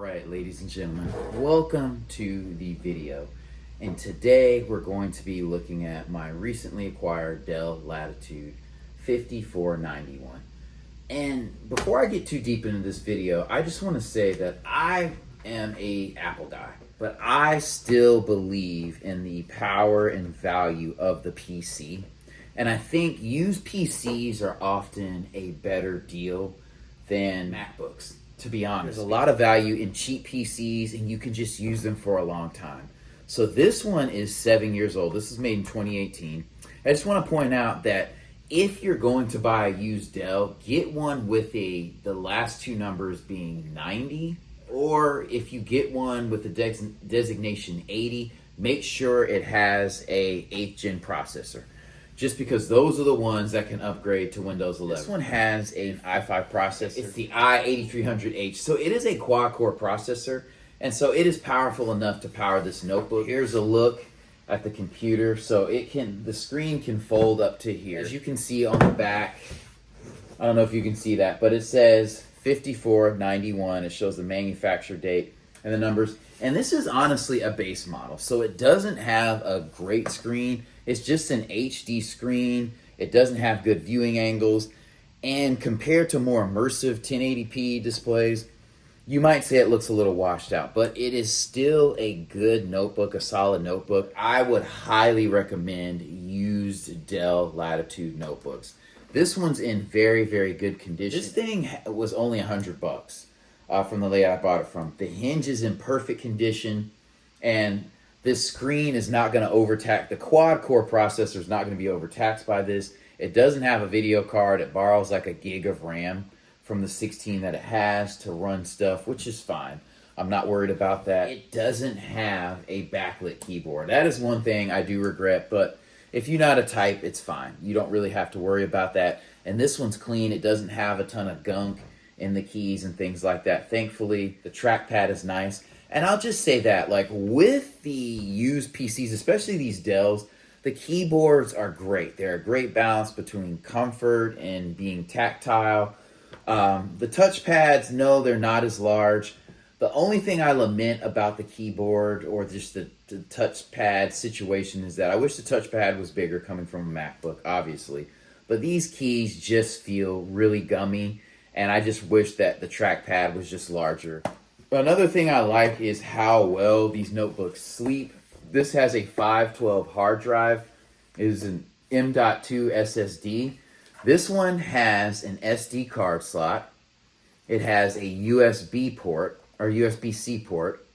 Alright, ladies and gentlemen, welcome to the video. And today we're going to be looking at my recently acquired Dell Latitude 5491. And before I get too deep into this video, I just want to say that I am a Apple guy, but I still believe in the power and value of the PC. And I think used PCs are often a better deal than MacBooks. To be honest, there's a lot of value in cheap PCs and you can just use them for a long time. So this one is 7 years old. This is made in 2018. I just want to point out that if you're going to buy a used Dell, get one with the last two numbers being 90, or if you get one with the designation 80, make sure it has a 8th gen processor. Just because those are the ones that can upgrade to Windows 11. This one has an i5 processor. It's the i8300H. So it is a quad-core processor, and so it is powerful enough to power this notebook. Here's a look at the computer. So the screen can fold up to here. As you can see on the back, I don't know if you can see that, but it says 5491. It shows the manufacture date and the numbers. And this is honestly a base model, so it doesn't have a great screen. It's just an HD screen. It doesn't have good viewing angles. And compared to more immersive 1080p displays, you might say it looks a little washed out, but it is still a good notebook, a solid notebook. I would highly recommend used Dell Latitude notebooks. This one's in very, very good condition. This thing was only $100 from the lady I bought it from. The hinge is in perfect condition, and this screen is not going to overtax. The quad-core processor is not going to be overtaxed by this. It doesn't have a video card. It borrows like a gig of RAM from the 16 that it has to run stuff, which is fine. I'm not worried about that. It doesn't have a backlit keyboard. That is one thing I do regret, but if you know how to type, it's fine. You don't really have to worry about that. And this one's clean. It doesn't have a ton of gunk in the keys and things like that. Thankfully, the trackpad is nice. And I'll just say that, like, with the used PCs, especially these Dells, the keyboards are great. They're a great balance between comfort and being tactile. The touchpads, no, they're not as large. The only thing I lament about the keyboard or just the touchpad situation is that I wish the touchpad was bigger coming from a MacBook, obviously. But these keys just feel really gummy, and I just wish that the trackpad was just larger. Another thing I like is how well these notebooks sleep. This has a 512 hard drive. It is an M.2 SSD. This one has an SD card slot. It has a USB port or USB-C port.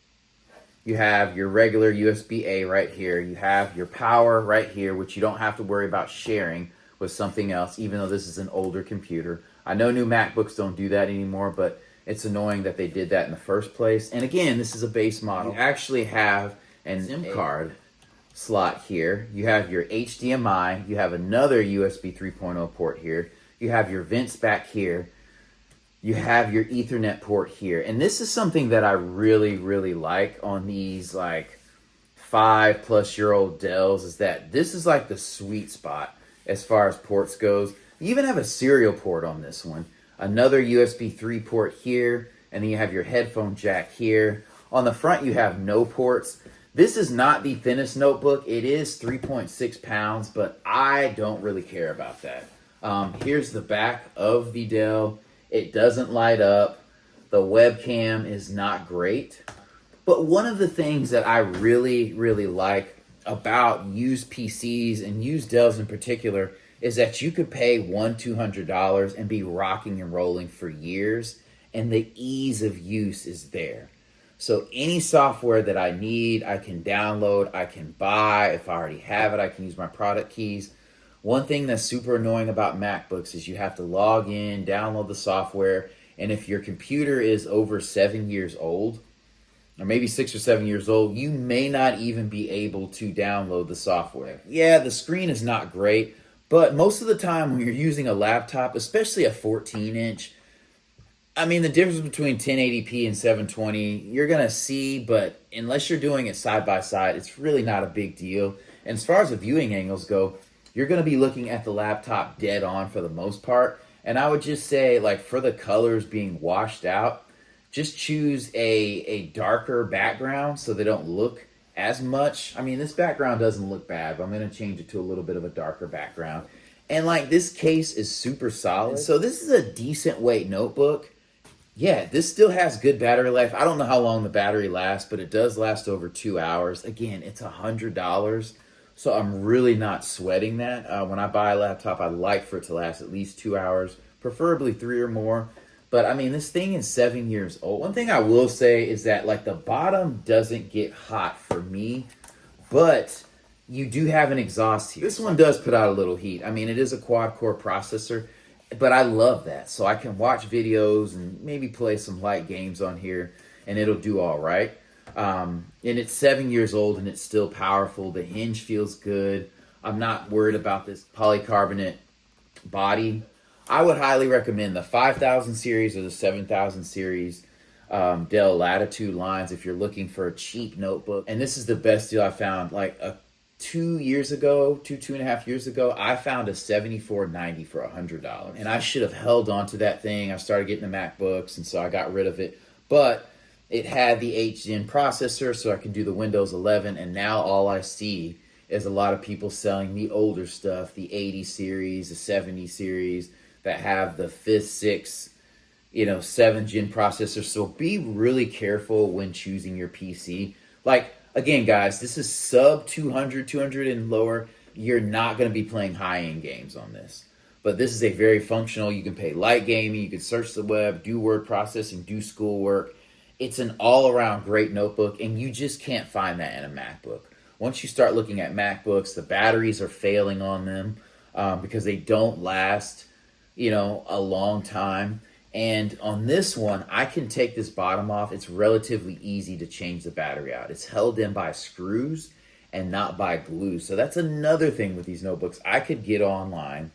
You have your regular USB-A right here. You have your power right here, which you don't have to worry about sharing with something else, even though this is an older computer. I know new MacBooks don't do that anymore, but it's annoying that they did that in the first place. And again, this is a base model. You actually have an SIM card slot here. You have your HDMI. You have another USB 3.0 port here. You have your vents back here. You have your Ethernet port here. And this is something that I really, really like on these like 5+-year-old Dells, is that this is like the sweet spot as far as ports goes. You even have a serial port on this one. Another USB 3 port here, and then you have your headphone jack here. On the front, you have no ports. This is not the thinnest notebook. It is 3.6 pounds, but I don't really care about that. Here's the back of the Dell. It doesn't light up. The webcam is not great. But one of the things that I really, really like about used PCs and used Dells in particular is that you could pay $100-200 and be rocking and rolling for years, and the ease of use is there. So any software that I need, I can download, I can buy. If I already have it, I can use my product keys. One thing that's super annoying about MacBooks is you have to log in, download the software, and if your computer is over 7 years old, or maybe 6 or 7 years old, you may not even be able to download the software. Yeah, the screen is not great, but most of the time when you're using a laptop, especially a 14-inch, I mean, the difference between 1080p and 720, you're going to see, but unless you're doing it side by side, it's really not a big deal. And as far as the viewing angles go, you're going to be looking at the laptop dead on for the most part. And I would just say, like, for the colors being washed out, just choose a darker background so they don't look as much. I mean, this background doesn't look bad, but I'm going to change it to a little bit of a darker background. And like, this case is super solid. And so this is a decent weight notebook. Yeah, this still has good battery life. I don't know how long the battery lasts, but it does last over 2 hours. Again, it's $100, so I'm really not sweating that. When I buy a laptop, I like for it to last at least 2 hours, preferably 3 or more. But I mean, this thing is 7 years old. One thing I will say is that like the bottom doesn't get hot for me, but you do have an exhaust here. This one does put out a little heat. I mean, it is a quad-core processor, but I love that. So I can watch videos and maybe play some light games on here, and it'll do all right. And it's 7 years old, and it's still powerful. The hinge feels good. I'm not worried about this polycarbonate body. I would highly recommend the 5000 series or the 7000 series Dell Latitude lines if you're looking for a cheap notebook. And this is the best deal I found. Like 2 years ago, two and a half years ago, I found a 7490 for $100. And I should have held on to that thing. I started getting the MacBooks, and so I got rid of it. But it had the HDN processor, so I could do the Windows 11. And now all I see is a lot of people selling the older stuff, the 80 series, the 70 series, that have the 5th, 6th, 7th gen processor. So be really careful when choosing your PC. Like, again, guys, this is sub 200 and lower. You're not going to be playing high-end games on this. But this is a very functional, you can play light gaming, you can search the web, do word processing, do schoolwork. It's an all-around great notebook, and you just can't find that in a MacBook. Once you start looking at MacBooks, the batteries are failing on them because they don't last, a long time. And on this one, I can take this bottom off. It's relatively easy to change the battery out. It's held in by screws and not by glue. So that's another thing with these notebooks. I could get online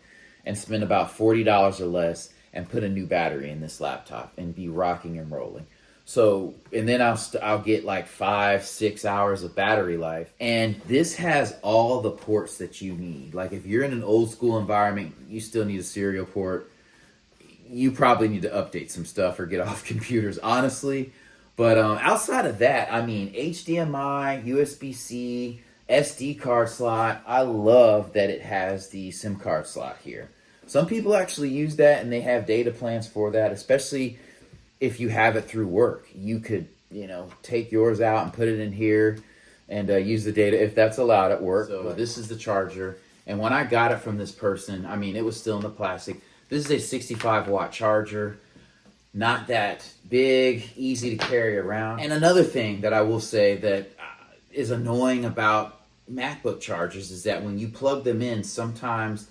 and spend about $40 or less and put a new battery in this laptop and be rocking and rolling. So, and then I'll get like 5-6 hours of battery life. And this has all the ports that you need. Like if you're in an old school environment, you still need a serial port. You probably need to update some stuff or get off computers, honestly. But outside of that, I mean, HDMI, USB-C, SD card slot. I love that it has the SIM card slot here. Some people actually use that, and they have data plans for that, especially if you have it through work. You could, take yours out and put it in here and use the data if that's allowed at work. So this is the charger. And when I got it from this person, I mean, it was still in the plastic. This is a 65 watt charger. Not that big, easy to carry around. And another thing that I will say that is annoying about MacBook chargers is that when you plug them in, sometimes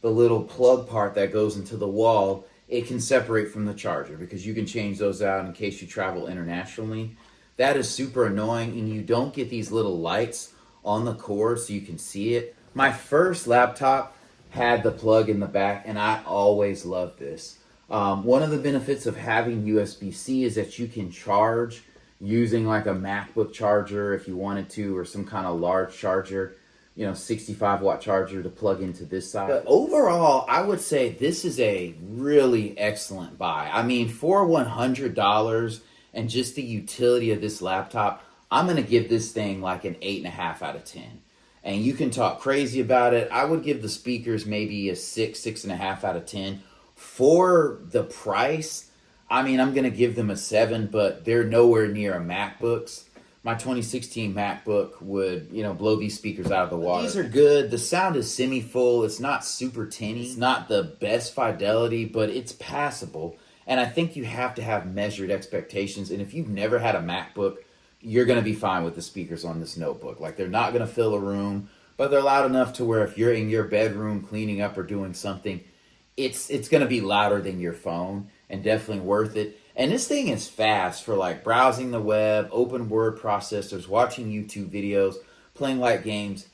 the little plug part that goes into the wall, it can separate from the charger because you can change those out in case you travel internationally. That is super annoying, and you don't get these little lights on the cord so you can see it. My first laptop had the plug in the back, and I always loved this. One of the benefits of having USB-C is that you can charge using like a MacBook charger if you wanted to, or some kind of large charger, 65 watt charger to plug into this side. But overall, I would say this is a really excellent buy. I mean, for $100 and just the utility of this laptop, I'm going to give this thing like an 8.5 out of 10. And you can talk crazy about it. I would give the speakers maybe a 6.5 out of 10. For the price, I mean, I'm going to give them a 7, but they're nowhere near a MacBook's. My 2016 MacBook would, blow these speakers out of the water. These are good. The sound is semi-full. It's not super tinny. It's not the best fidelity, but it's passable. And I think you have to have measured expectations. And if you've never had a MacBook, you're going to be fine with the speakers on this notebook. Like, they're not going to fill a room, but they're loud enough to where if you're in your bedroom cleaning up or doing something, it's going to be louder than your phone and definitely worth it. And this thing is fast for like browsing the web, open word processors, watching YouTube videos, playing light games.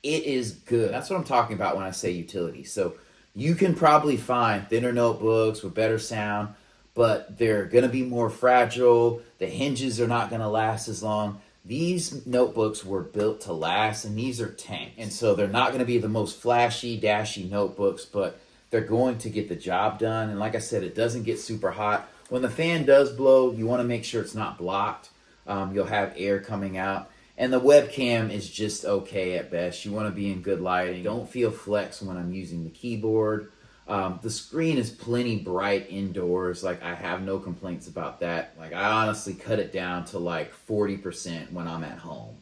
It is good. That's what I'm talking about when I say utility. So you can probably find thinner notebooks with better sound, but they're going to be more fragile. The hinges are not going to last as long. These notebooks were built to last, and these are tanks. And so they're not going to be the most flashy, dashy notebooks, but they're going to get the job done. And like I said, it doesn't get super hot. When the fan does blow, you want to make sure it's not blocked. You'll have air coming out. And the webcam is just okay at best. You want to be in good lighting. Don't feel flex when I'm using the keyboard. The screen is plenty bright indoors. Like, I have no complaints about that. Like, I honestly cut it down to like 40% when I'm at home.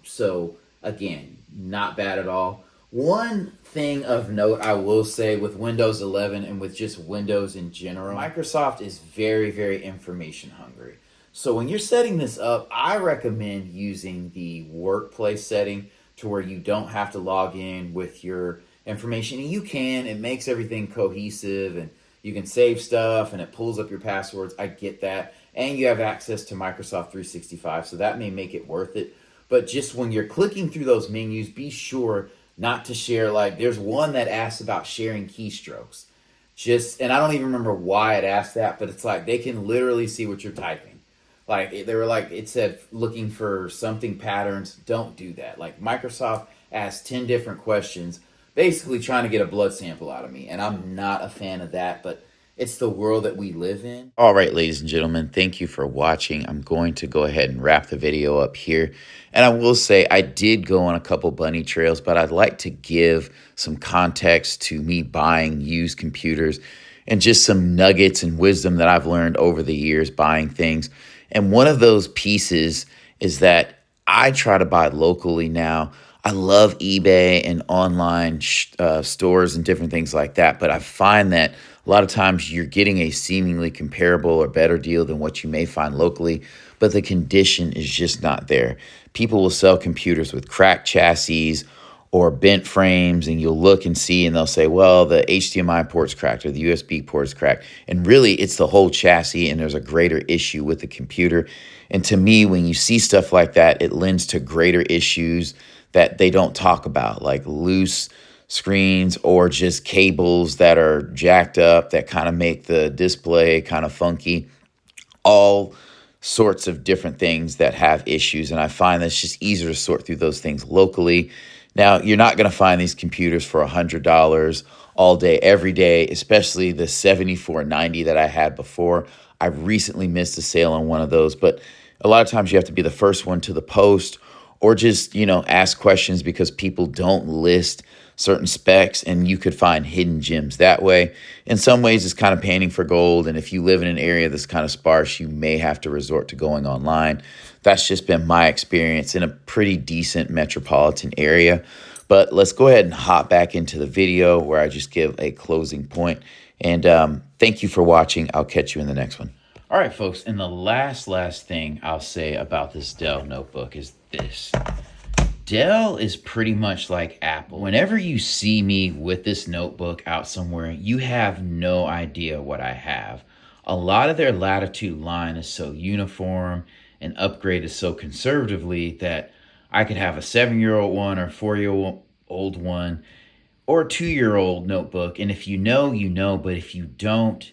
So again, not bad at all. One thing of note I will say with Windows 11 and with just Windows in general, Microsoft is very, very information hungry. So when you're setting this up, I recommend using the workplace setting to where you don't have to log in with your information. And you can, it makes everything cohesive and you can save stuff and it pulls up your passwords. I get that. And you have access to Microsoft 365, so that may make it worth it. But just when you're clicking through those menus, be sure not to share. Like, there's one that asks about sharing keystrokes. And I don't even remember why it asked that, but it's like they can literally see what you're typing. Like, they were like, it said looking for something patterns. Don't do that. Like, Microsoft asked 10 different questions, basically trying to get a blood sample out of me. And I'm not a fan of that, but it's the world that we live in. All right, ladies and gentlemen, thank you for watching. I'm going to go ahead and wrap the video up here. And I will say I did go on a couple bunny trails, but I'd like to give some context to me buying used computers and just some nuggets and wisdom that I've learned over the years buying things. And one of those pieces is that I try to buy locally now. I love eBay and online stores and different things like that, but I find that a lot of times you're getting a seemingly comparable or better deal than what you may find locally, but the condition is just not there. People will sell computers with cracked chassis or bent frames, and you'll look and see, and they'll say, well, the HDMI port's cracked or the USB port's cracked. And really, it's the whole chassis, and there's a greater issue with the computer. And to me, when you see stuff like that, it lends to greater issues that they don't talk about, like loose screens or just cables that are jacked up that kind of make the display kind of funky. All sorts of different things that have issues. And I find that it's just easier to sort through those things locally. Now, you're not going to find these computers for $100 all day, every day, especially the 7490 that I had before. I recently missed a sale on one of those, but a lot of times you have to be the first one to the post or just, ask questions because people don't list certain specs, and you could find hidden gems that way. In some ways, it's kind of panning for gold, and if you live in an area that's kind of sparse, you may have to resort to going online. That's just been my experience in a pretty decent metropolitan area. But let's go ahead and hop back into the video where I just give a closing point. And thank you for watching. I'll catch you in the next one. All right, folks, and the last thing I'll say about this Dell notebook is this. Dell is pretty much like Apple. Whenever you see me with this notebook out somewhere, you have no idea what I have. A lot of their Latitude line is so uniform and upgraded so conservatively that I could have a 7-year-old one or 4-year-old one or a 2-year-old notebook. And if you know, you know, but if you don't,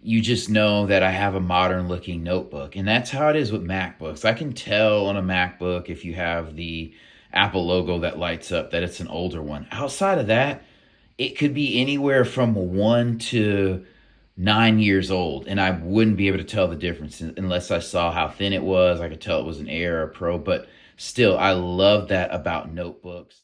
you just know that I have a modern looking notebook. And that's how it is with MacBooks. I can tell on a MacBook if you have the Apple logo that lights up that it's an older one. Outside of that, it could be anywhere from 1 to 9 years old, and I wouldn't be able to tell the difference unless I saw how thin it was. I could tell it was an Air or a Pro, but still, I love that about notebooks.